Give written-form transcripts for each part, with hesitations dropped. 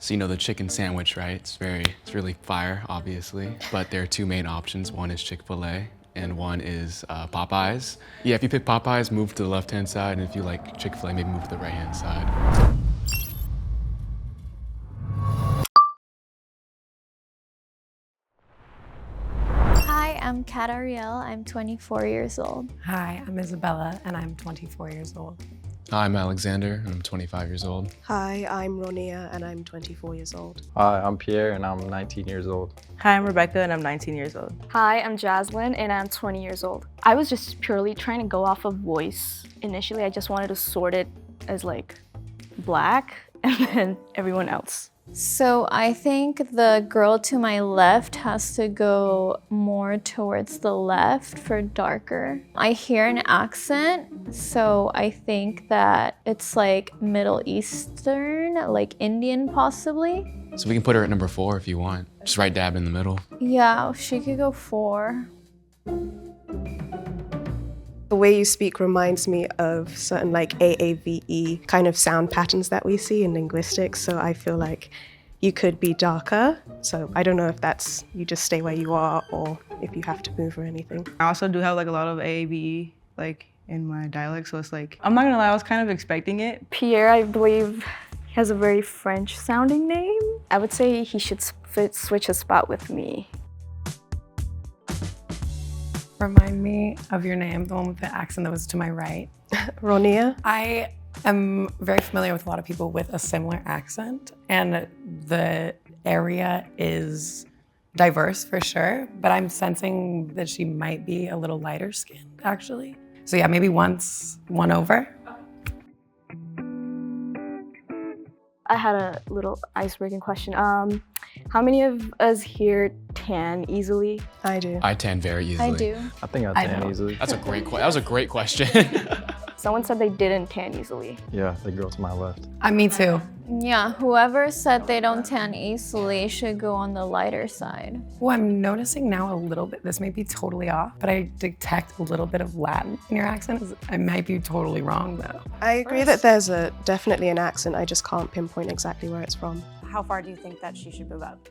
So you know the chicken sandwich, right? It's really fire, obviously. But there are two main options. One is Chick-fil-A and one is Popeyes. Yeah, if you pick Popeyes, move to the left-hand side, and if you like Chick-fil-A, maybe move to the right-hand side. Hi, I'm Kat Ariel. I'm 24 years old. Hi, I'm Isabella, and I'm 24 years old. Hi, I'm Alexander, and I'm 25 years old. Hi, I'm Ronia and I'm 24 years old. Hi, I'm Pierre and I'm 19 years old. Hi, I'm Rebecca and I'm 19 years old. Hi, I'm Jaslyn and I'm 20 years old. I was just purely trying to go off of voice. Initially, I just wanted to sort it as like black and then everyone else. So I think the girl to my left has to go more towards the left for darker. I hear an accent, so I think that it's like Middle Eastern, like Indian possibly. So we can put her at number 4 if you want. Just right dab in the middle. Yeah, she could go 4. The way you speak reminds me of certain like AAVE kind of sound patterns that we see in linguistics. So I feel like you could be darker. So I don't know if that's you just stay where you are or if you have to move or anything. I also do have like a lot of AABE like in my dialect, so it's like, I'm not gonna lie, I was kind of expecting it. Pierre, I believe, has a very French sounding name. I would say he should switch a spot with me. Remind me of your name, the one with the accent that was to my right. Ronia? I am very familiar with a lot of people with a similar accent, and the area is diverse for sure, but I'm sensing that she might be a little lighter skinned, actually. So yeah, maybe one over. I had a little icebreaking question. How many of us here tan easily? I do. I tan very easily. I do. I think I I tan know. easily. That was a great question. Someone said they didn't tan easily. Yeah, the girl to my left. Me too. Yeah, whoever said they don't tan easily should go on the lighter side. Well, I'm noticing now a little bit, this may be totally off, but I detect a little bit of Latin in your accent. I might be totally wrong though. I agree that there's definitely an accent. I just can't pinpoint exactly where it's from. How far do you think that she should move up?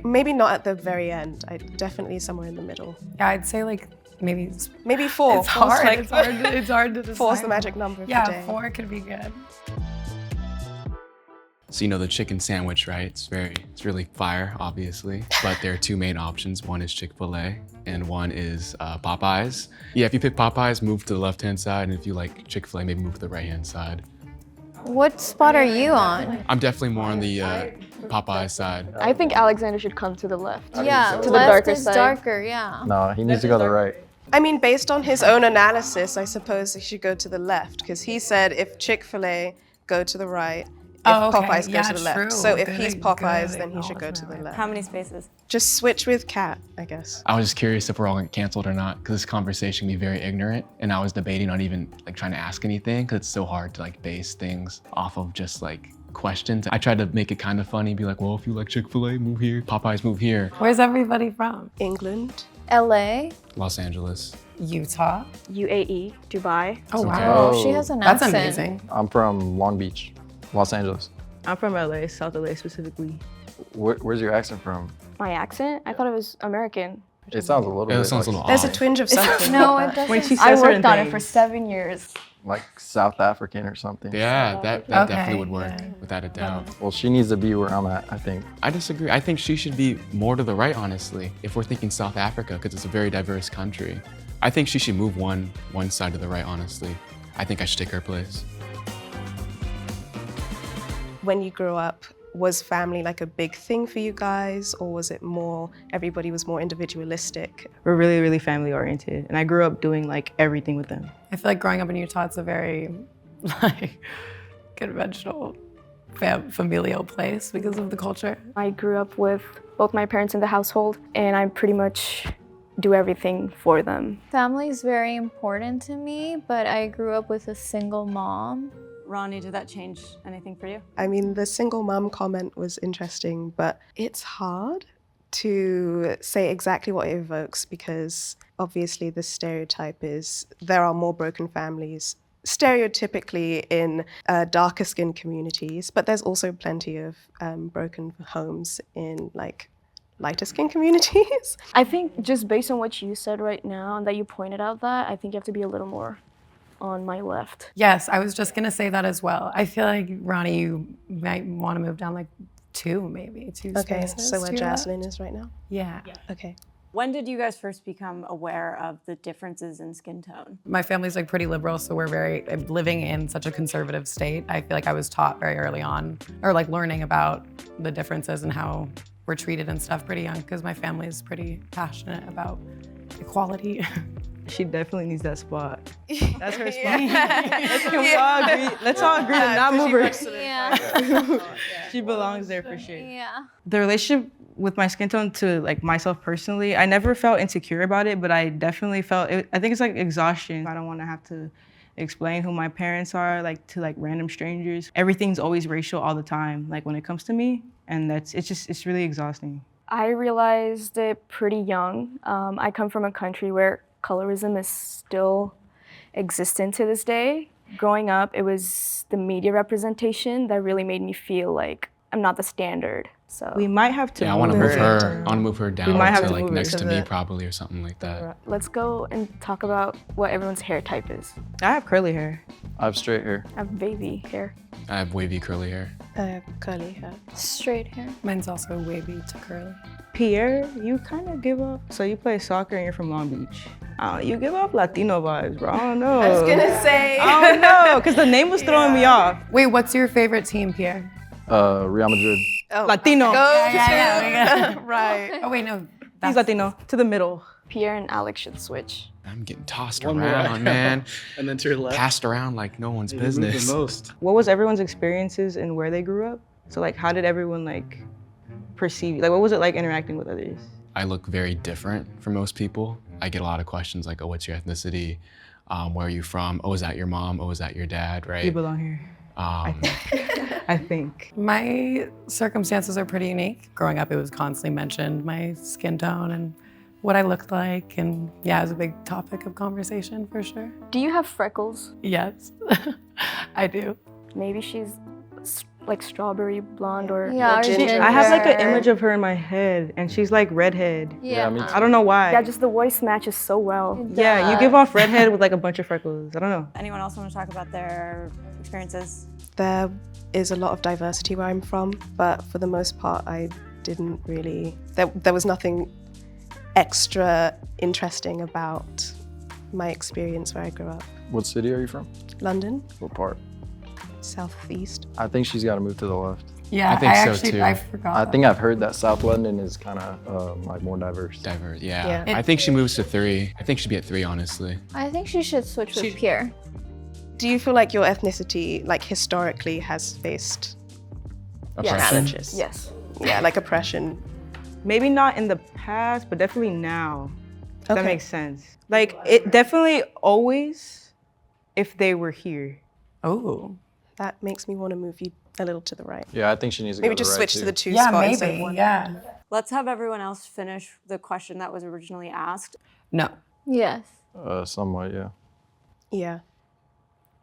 Maybe not at the very end. Definitely somewhere in the middle. Yeah, I'd say like maybe 4. It's hard. Like, It's hard to decide. 4's the magic number of the day. Yeah, 4 could be good. So you know the chicken sandwich, right? It's really fire, obviously. But there are two main options. One is Chick-fil-A and one is Popeyes. Yeah, if you pick Popeyes, move to the left-hand side, and if you like Chick-fil-A, maybe move to the right-hand side. What spot are you on? I'm definitely more on the Popeyes side. I think Alexander should come to the left. Yeah, To the left darker is side. darker, yeah. No, he needs to go to the right. I mean, based on his own analysis, I suppose he should go to the left because he said if Chick-fil-A, go to the right. If Popeyes, go to the left. True. So if Good, he's Popeyes, good then he should go to the acknowledgement. left. How many spaces? Just switch with Kat, I guess. I was just curious if we're all gonna get canceled or not, because this conversation can be very ignorant, and I was debating on even like trying to ask anything, because it's so hard to like base things off of just like questions. I tried to make it kind of funny, be like, well, if you like Chick-fil-A, move here. Popeyes, move here. Where's everybody from? England. LA. Los Angeles. Utah. UAE, Dubai. Oh Okay. wow. Oh, she has an That's accent. amazing. I'm from Long Beach, Los Angeles. I'm from LA, South LA specifically. Where's your accent from? My accent? I thought it was American. It sounds a little Yeah, bit it sounds a little There's a odd. twinge of something. No, it doesn't. When she I says certain worked on it for things. 7 years. like South African or something. Yeah, that Okay, definitely would work, yeah. without a doubt. Well, she needs to be where I'm at, I think. I disagree. I think she should be more to the right, honestly, if we're thinking South Africa, because it's a very diverse country. I think she should move one side to the right, honestly. I think I should take her place. When you grew up, was family like a big thing for you guys, or was it more, everybody was more individualistic? We're really, really family oriented. And I grew up doing like everything with them. I feel like growing up in Utah, it's a very like conventional familial place because of the culture. I grew up with both my parents in the household, and I pretty much do everything for them. Family is very important to me, but I grew up with a single mom. Ronnie, did that change anything for you? I mean, the single mom comment was interesting, but it's hard to say exactly what it evokes because obviously the stereotype is there are more broken families stereotypically in darker skin communities, but there's also plenty of broken homes in like lighter skin communities. I think just based on what you said right now and that you pointed out that, I think you have to be a little more on my left. Yes, I was just gonna say that as well. I feel like, Ronnie, you might want to move down like two Okay, spaces. so where to your left. Jaslyn is right now? Yeah. Okay. When did you guys first become aware of the differences in skin tone? My family's like pretty liberal, so we're living in such a conservative state. I feel like I was taught very early on, or like learning about the differences and how we're treated and stuff pretty young, because my family is pretty passionate about equality. She definitely needs that spot. That's her spot. Let's all agree to not move her. Yeah. She belongs there for sure. Yeah. The relationship with my skin tone to like myself personally, I never felt insecure about it, but I definitely felt it. I think it's like exhaustion. I don't want to have to explain who my parents are like to like random strangers. Everything's always racial all the time, like when it comes to me, and it's really exhausting. I realized it pretty young. I come from a country where colorism is still existent to this day. Growing up, it was the media representation that really made me feel like I'm not the standard. So We might have to. Yeah, I want to move her. I want to move her down might have to to like move her next to to me the- probably or something like that. let's go and talk about what everyone's hair type is. I have curly hair. I have straight hair. I have wavy hair. I have wavy curly hair. Curly hair. Straight hair. Mine's also wavy to curly. Pierre, you kind of give up. So you play soccer and you're from Long Beach. You give up Latino vibes, bro. I don't know. I was gonna say. I don't know, because the name was throwing me off. Wait, what's your favorite team, Pierre? Real Madrid. Latino. Right. Oh wait, no. He's Latino. To the middle. Pierre and Alex should switch. I'm getting tossed One more. around, man. And then to your left. Passed around like no one's You moved the business. most. What was everyone's experiences and where they grew up? So like, how did everyone like perceive? Like, what was it like interacting with others? I look very different from most people. I get a lot of questions like, oh, what's your ethnicity? Where are you from? Oh, is that your mom? Oh, is that your dad, right? You belong here. I think. My circumstances are pretty unique. Growing up, it was constantly mentioned, my skin tone and what I looked like. And yeah, it was a big topic of conversation for sure. Do you have freckles? Yes, I do. Maybe she's like strawberry blonde or Yeah, or ginger. I have like an ginger. image of her in my head, and she's like redhead. Yeah. me too. I don't know why. Yeah, just the voice matches so well. Yeah, you give off redhead with like a bunch of freckles. I don't know. Anyone else want to talk about their experiences? There is a lot of diversity where I'm from, but for the most part, I didn't really. There was nothing extra interesting about my experience where I grew up. What city are you from? London, What part? southeast. I think she's got to move to the left. Yeah, I think so, actually, too. I forgot. I think I've heard that South London is kind of like more diverse. Diverse, yeah. Yeah. I think she moves to 3. I think she'd be at 3, honestly. I think she should switch with Pierre. Do you feel like your ethnicity, like historically, has faced Oppression? challenges? Yes. Yeah, like oppression. Maybe not in the past, but definitely now. If That Okay. makes sense. Like it definitely always, if they were here. Oh. That makes me want to move you a little to the right. Yeah, I think she needs to Maybe go to just the right switch too. to the 2 Yeah, spot instead of maybe. 1. Yeah. Let's have everyone else finish the question that was originally asked. No. Yes. Somewhat, yeah. Yeah.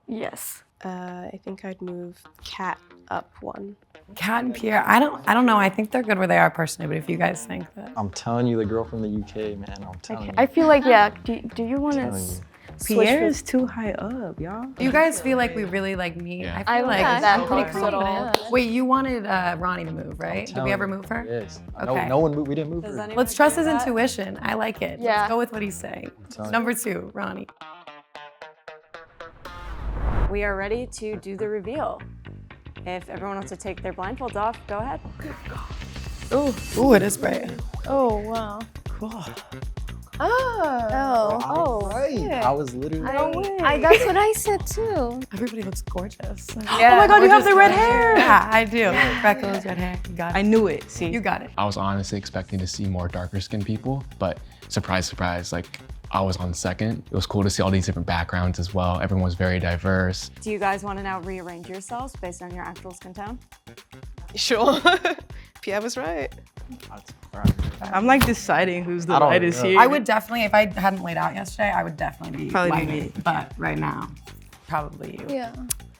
Yes. I think I'd move Kat up 1. Kat and Pierre, I don't know. I think they're good where they are personally, but if you guys think that. I'm telling you, the girl from the UK, man. I'm telling you. I feel like, yeah, do you want telling to you. switch Pierre with is too high up, y'all. Do you guys feel like we really like meet? Yeah. I feel like that I'm pretty helps at all. confident. Wait, you wanted Ronnie to move, right? Did we ever move her? Yes. Okay. No one moved. We didn't move Does her. anyone Let's trust do his that? intuition. I like it. Yeah. Let's go with what he's saying. telling you. Number 2, Ronnie. We are ready to do the reveal. If everyone wants to take their blindfolds off, go ahead. Ooh, it is bright. Oh, wow. Cool. Oh. I was literally. That's what I said too. Everybody looks gorgeous. Oh my God, you have the red hair. Yeah, I do. Freckles, red hair. You got it. I knew it. See, You got it. I was honestly expecting to see more darker skinned people, but surprise, surprise, like I was on second. It was cool to see all these different backgrounds as well. Everyone was very diverse. Do you guys want to now rearrange yourselves based on your actual skin tone? Sure. Pierre was right. I'm like deciding who's the I don't lightest know. here. I would definitely, if I hadn't laid out yesterday, I would definitely be Probably be lighter. me. But right now, probably you. Yeah.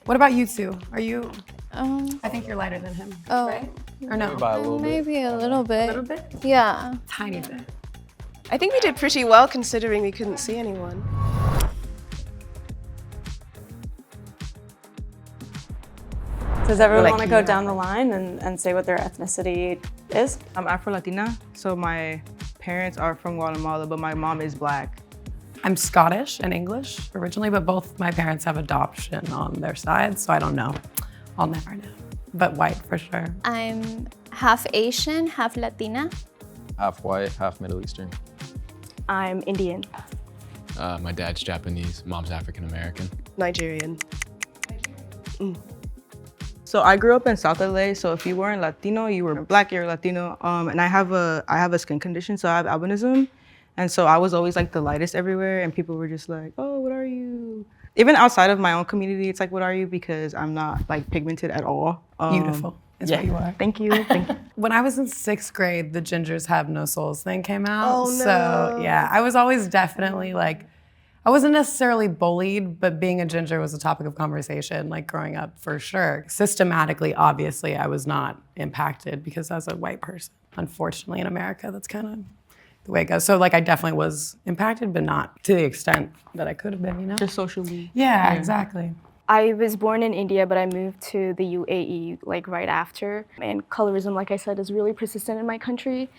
What about you two? Are you, Um, I think you're lighter than him, oh, right? Or no? By a little bit. maybe a little bit. A little bit? Yeah. Tiny bit. I think we did pretty well considering we couldn't see anyone. Does everyone Like want to go you. down the line and say what their ethnicity is? I'm Afro-Latina, so my parents are from Guatemala, but my mom is Black. I'm Scottish and English originally, but both my parents have adoption on their side, so I don't know. I'll never know. But white for sure. I'm half Asian, half Latina. Half white, half Middle Eastern. I'm Indian. My dad's Japanese, mom's African American. Nigerian. So I grew up in South LA, so if you weren't Latino, you were Black, you're Latino. And I have a skin condition, so I have albinism. And so I was always like the lightest everywhere, and people were just like, oh, what are you? Even outside of my own community, it's like, what are you? Because I'm not like pigmented at all. Beautiful is what you are. Thank you, thank you. When I was in 6th grade, the Gingers Have No Souls thing came out. Oh, no. So yeah, I was always definitely like, I wasn't necessarily bullied, but being a ginger was a topic of conversation, like growing up for sure. Systematically, obviously, I was not impacted because as a white person, unfortunately in America, that's kind of the way it goes. So like I definitely was impacted, but not to the extent that I could have been, you know? Just socially. Yeah, exactly. I was born in India, but I moved to the UAE like right after. And colorism, like I said, is really persistent in my country.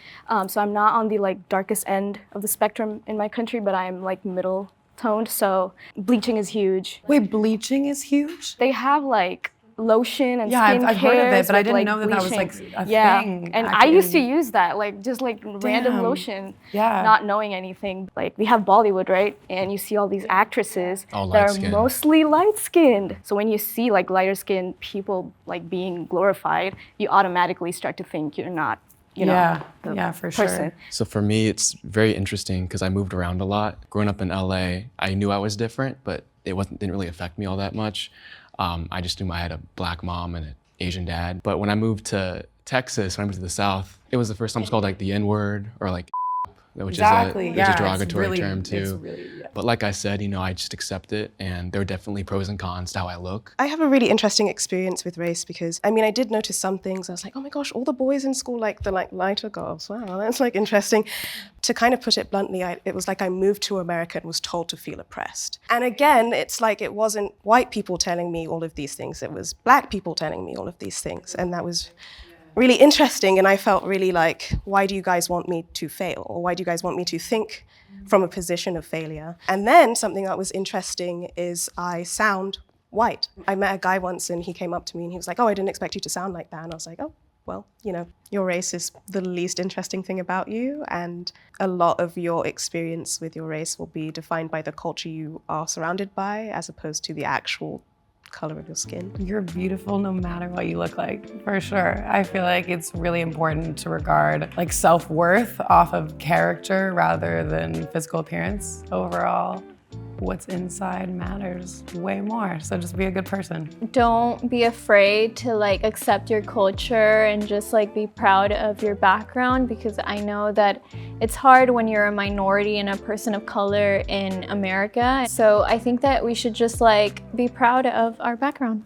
So I'm not on the like darkest end of the spectrum in my country, but I'm like middle toned. So bleaching is huge. Wait, bleaching is huge? They have like lotion and Yeah, skin I've heard of it, cares but I with, didn't like, know that that was like bleaching. a Yeah, thing. and back I used to in- use that, like just like random Damn. lotion, Yeah. not knowing anything. Like we have Bollywood, right? And you see all these actresses All that are light-skinned. mostly light-skinned. So when you see like lighter-skinned people like being glorified, you automatically start to think you're not, you know, the yeah, for person. sure. So for me, it's very interesting because I moved around a lot. Growing up in LA, I knew I was different, but it didn't really affect me all that much. I just knew I had a Black mom and an Asian dad. But when I moved to Texas, when I moved to the South, it was the first time it was called like the N-word or like which Exactly, is yeah, a it's derogatory really- term it's too. really, yeah. But like I said, you know, I just accept it, and there are definitely pros and cons to how I look. I have a really interesting experience with race because, I mean, I did notice some things. I was like, oh my gosh, all the boys in school like the like lighter girls. Wow, that's like interesting. To kind of put it bluntly, it was like I moved to America and was told to feel oppressed. And again, it's like it wasn't white people telling me all of these things. It was Black people telling me all of these things. And that was really interesting. And I felt really like, why do you guys want me to fail? Or why do you guys want me to think from a position of failure? And then something that was interesting is I sound white. I met a guy once and he came up to me and he was like, oh, I didn't expect you to sound like that. And I was like, oh, well, you know, your race is the least interesting thing about you. And a lot of your experience with your race will be defined by the culture you are surrounded by as opposed to the actual color of your skin. You're beautiful no matter what you look like, for sure. I feel like it's really important to regard like self-worth off of character rather than physical appearance. Overall, what's inside matters way more. So just be a good person. Don't be afraid to like accept your culture and just like be proud of your background, because I know that it's hard when you're a minority and a person of color in America. So I think that we should just like be proud of our background.